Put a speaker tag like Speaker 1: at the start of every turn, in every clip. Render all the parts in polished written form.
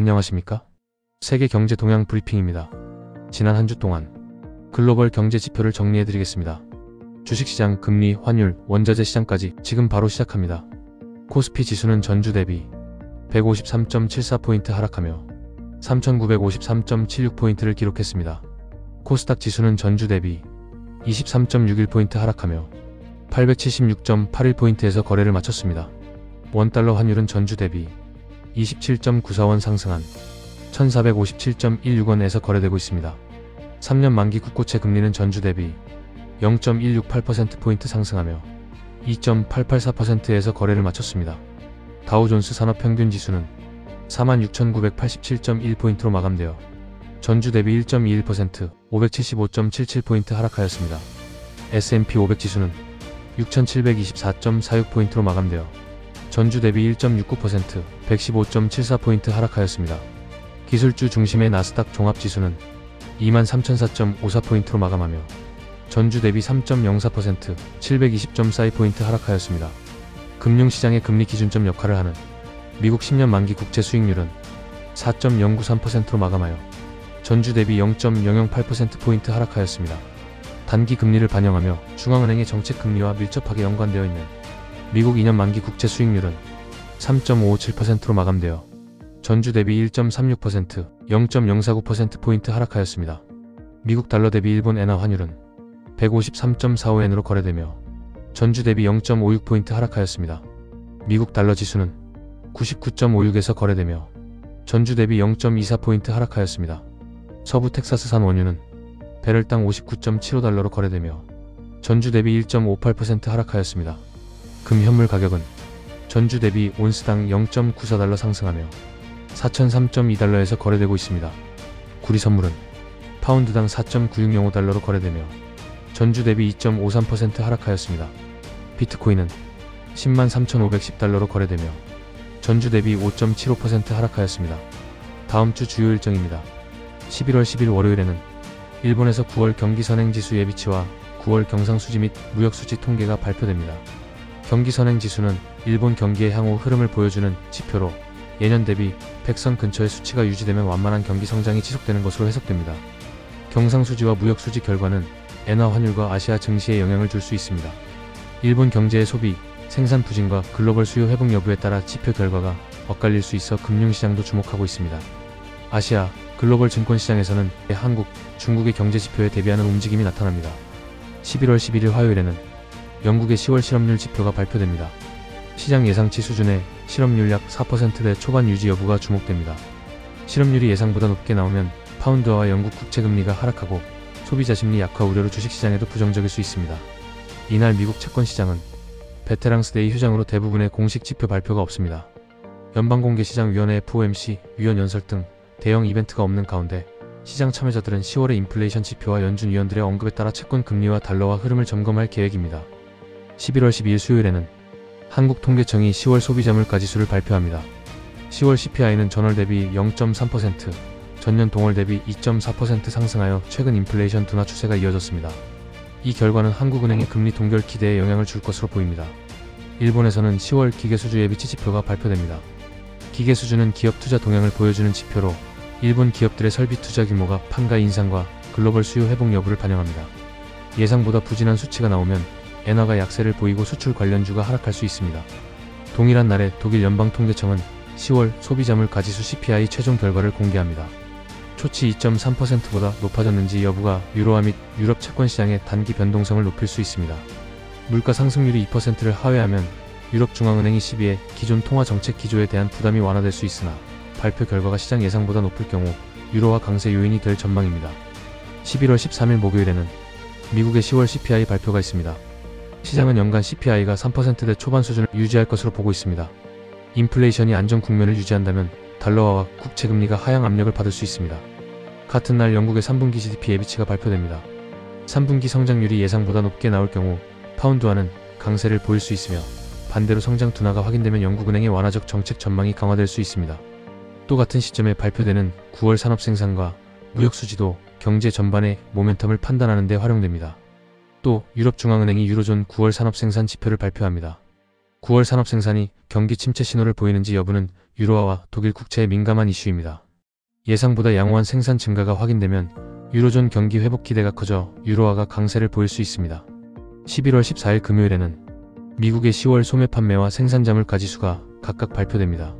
Speaker 1: 안녕하십니까? 세계 경제 동향 브리핑입니다. 지난 한 주 동안 글로벌 경제 지표를 정리해드리겠습니다. 주식시장, 금리, 환율, 원자재 시장까지 지금 바로 시작합니다. 코스피 지수는 전주 대비 153.74포인트 하락하며 3,953.76포인트를 기록했습니다. 코스닥 지수는 전주 대비 23.61포인트 하락하며 876.81포인트에서 거래를 마쳤습니다. 원달러 환율은 전주 대비 27.94원 상승한 1,457.16원에서 거래되고 있습니다. 3년 만기 국고채 금리는 전주 대비 0.168%포인트 상승하며 2.884%에서 거래를 마쳤습니다. 다우존스 산업평균지수는 46,987.1포인트로 마감되어 전주 대비 1.21%, 575.77포인트 하락하였습니다. S&P 500지수는 6,724.46포인트로 마감되어 전주 대비 1.69%, 115.74포인트 하락하였습니다. 기술주 중심의 나스닥 종합지수는 23,004.54포인트로 마감하며 전주 대비 3.04%, 720.42포인트 하락하였습니다. 금융시장의 금리 기준점 역할을 하는 미국 10년 만기 국채 수익률은 4.093%로 마감하여 전주 대비 0.008%포인트 하락하였습니다. 단기 금리를 반영하며 중앙은행의 정책 금리와 밀접하게 연관되어 있는 미국 2년 만기 국채 수익률은 3.557%로 마감되어 전주 대비 1.36%, 0.049%포인트 하락하였습니다. 미국 달러 대비 일본 엔화 환율은 153.45엔으로 거래되며 전주 대비 0.56포인트 하락하였습니다. 미국 달러 지수는 99.56에서 거래되며 전주 대비 0.24포인트 하락하였습니다. 서부 텍사스산 원유는 배럴당 59.75달러로 거래되며 전주 대비 1.58% 하락하였습니다. 금 현물 가격은 전주 대비 온스당 0.94달러 상승하며 4,003.2달러에서 거래되고 있습니다. 구리 선물은 파운드당 4.9605달러로 거래되며 전주 대비 2.53% 하락하였습니다. 비트코인은 103,510달러로 거래되며 전주 대비 5.75% 하락하였습니다. 다음 주 주요 일정입니다. 11월 10일 월요일에는 일본에서 9월 경기선행지수 예비치와 9월 경상수지 및 무역수지 통계가 발표됩니다. 경기선행지수는 일본 경기의 향후 흐름을 보여주는 지표로 예년 대비 100선 근처의 수치가 유지되면 완만한 경기 성장이 지속되는 것으로 해석됩니다. 경상수지와 무역수지 결과는 엔화 환율과 아시아 증시에 영향을 줄 수 있습니다. 일본 경제의 소비, 생산 부진과 글로벌 수요 회복 여부에 따라 지표 결과가 엇갈릴 수 있어 금융시장도 주목하고 있습니다. 아시아, 글로벌 증권시장에서는 한국, 중국의 경제 지표에 대비하는 움직임이 나타납니다. 11월 11일 화요일에는 영국의 10월 실업률 지표가 발표됩니다. 시장 예상치 수준의 실업률 약 4%대 초반 유지 여부가 주목됩니다. 실업률이 예상보다 높게 나오면 파운드와 영국 국채금리가 하락하고 소비자 심리 약화 우려로 주식시장에도 부정적일 수 있습니다. 이날 미국 채권시장은 베테랑스데이 휴장으로 대부분의 공식 지표 발표가 없습니다. 연방공개시장위원회 FOMC 위원 연설 등 대형 이벤트가 없는 가운데 시장 참여자들은 10월의 인플레이션 지표와 연준 위원들의 언급에 따라 채권 금리와 달러화 흐름을 점검할 계획입니다. 11월 12일 수요일에는 한국통계청이 10월 소비자물가 지수를 발표합니다. 10월 CPI는 전월 대비 0.3%, 전년 동월 대비 2.4% 상승하여 최근 인플레이션 둔화 추세가 이어졌습니다. 이 결과는 한국은행의 금리 동결 기대에 영향을 줄 것으로 보입니다. 일본에서는 10월 기계수주 예비치 지표가 발표됩니다. 기계수주는 기업 투자 동향을 보여주는 지표로 일본 기업들의 설비 투자 규모가 판가 인상과 글로벌 수요 회복 여부를 반영합니다. 예상보다 부진한 수치가 나오면 엔화가 약세를 보이고 수출 관련주가 하락할 수 있습니다. 동일한 날에 독일 연방통계청은 10월 소비자물가 지수 CPI 최종 결과를 공개합니다. 초치 2.3%보다 높아졌는지 여부가 유로화 및 유럽 채권시장의 단기 변동성을 높일 수 있습니다. 물가 상승률이 2%를 하회하면 유럽중앙은행이 12의 기존 통화정책 기조에 대한 부담이 완화될 수 있으나 발표 결과가 시장 예상보다 높을 경우 유로화 강세 요인이 될 전망입니다. 11월 13일 목요일에는 미국의 10월 CPI 발표가 있습니다. 시장은 연간 CPI가 3%대 초반 수준을 유지할 것으로 보고 있습니다. 인플레이션이 안정 국면을 유지한다면 달러화와 국채금리가 하향 압력을 받을 수 있습니다. 같은 날 영국의 3분기 GDP 예비치가 발표됩니다. 3분기 성장률이 예상보다 높게 나올 경우 파운드화는 강세를 보일 수 있으며 반대로 성장 둔화가 확인되면 영국은행의 완화적 정책 전망이 강화될 수 있습니다. 또 같은 시점에 발표되는 9월 산업생산과 무역수지도 경제 전반의 모멘텀을 판단하는 데 활용됩니다. 또 유럽중앙은행이 유로존 9월 산업생산 지표를 발표합니다. 9월 산업 생산이 경기 침체 신호를 보이는지 여부는 유로화와 독일 국채에 민감한 이슈입니다. 예상보다 양호한 생산 증가가 확인되면 유로존 경기 회복 기대가 커져 유로화가 강세를 보일 수 있습니다. 11월 14일 금요일에는 미국의 10월 소매 판매와 생산자 물가 지수가 각각 발표됩니다.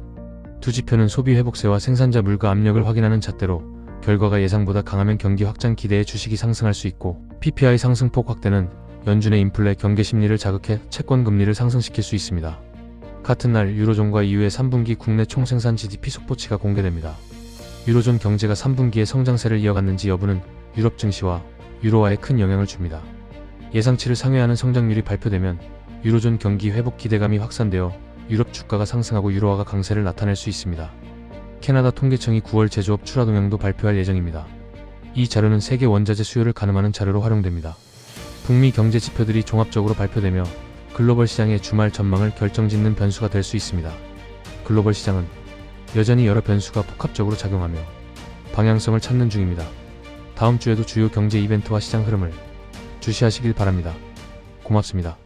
Speaker 1: 두 지표는 소비 회복세와 생산자 물가 압력을 확인하는 잣대로 결과가 예상보다 강하면 경기 확장 기대에 주식이 상승할 수 있고, PPI 상승폭 확대는 연준의 인플레 경계 심리를 자극해 채권 금리를 상승시킬 수 있습니다. 같은 날 유로존과 EU의 3분기 국내 총생산 GDP 속보치가 공개됩니다. 유로존 경제가 3분기에 성장세를 이어갔는지 여부는 유럽 증시와 유로화에 큰 영향을 줍니다. 예상치를 상회하는 성장률이 발표되면 유로존 경기 회복 기대감이 확산되어 유럽 주가가 상승하고 유로화가 강세를 나타낼 수 있습니다. 캐나다 통계청이 9월 제조업 출하 동향도 발표할 예정입니다. 이 자료는 세계 원자재 수요를 가늠하는 자료로 활용됩니다. 북미 경제 지표들이 종합적으로 발표되며 글로벌 시장의 주말 전망을 결정짓는 변수가 될 수 있습니다. 글로벌 시장은 여전히 여러 변수가 복합적으로 작용하며 방향성을 찾는 중입니다. 다음 주에도 주요 경제 이벤트와 시장 흐름을 주시하시길 바랍니다. 고맙습니다.